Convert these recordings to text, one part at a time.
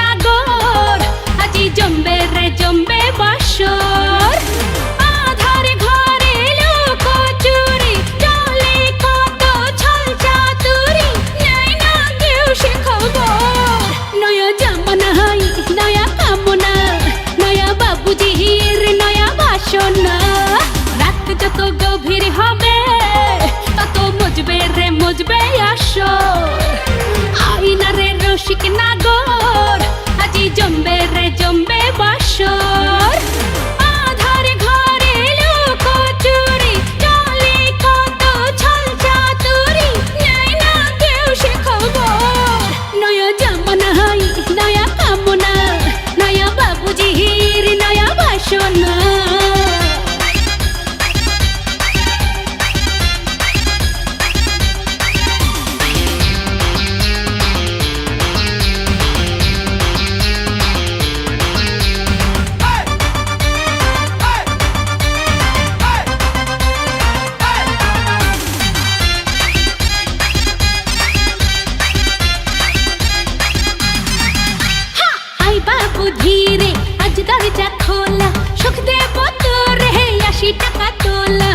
নাগর আজি জম্বে রে জম্বে বাসর আধারে ঘরে লোক চুরি চলে কত ছল চাতুরি নেই না কেউ সে খবর নয়া জামানা হাই নয়া কামনা নয়া বাবুজির নয়া বাসনা রাত যত গভীর হবে তত মজবে রে মজবে আসর আইনা রে রসিক নাগর আজি জম্বে রে জম্বে বাসর আধারে ঘরে লোক চুরি চলে কত ছল চাতুরি নেই না কেউ সে খবর নয়া জামানা হাই নয়া কামনা নয়া বাবুজির নয়া বাসনা বাবু ধীরে আজ দরজা খোলা সুখ দেব তোরে 80 টাকা তোলা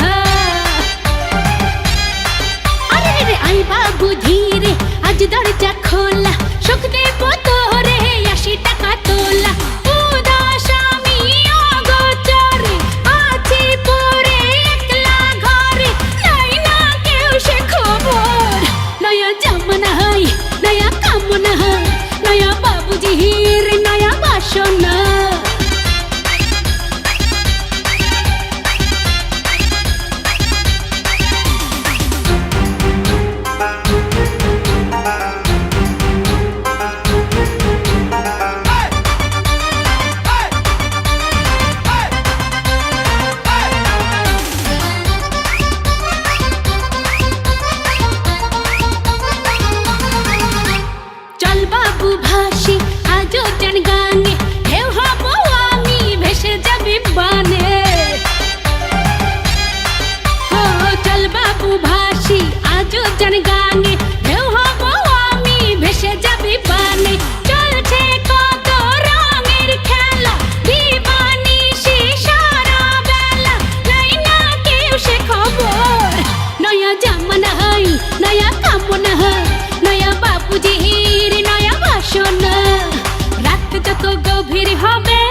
আরে রে আই বাবু ধীরে আজ দরজা খোলা সুখ দেব তোরে 80 টাকা তোলা উদাস আমি অগোচরে আছি পরে একলা ঘরে নাই না কেউ সে খবর নয়া জামানা হাই নয়া কামনা নয়া বাবুজির নয়া বাসনা চল বাবু ভাসি আজও জান গানে ঢেউ হব আমি ভেসে যাবি বানে চল বাবু ভাসি আজও জান গানে ঢেউ হব আমি ভেসে যাবি বানে চলছে কত রঙের খেলা দিবানিশি সারা বেলা নাই না কেউ সে খবর নয়া জামানা হাই নয়া কামনা নয়া বাবুজির নয়া বাসনা রাত যত গভীর হবে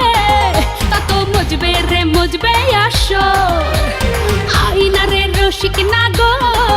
তত মজবে রে মজবে আসর আইনা রে রসিক নাগর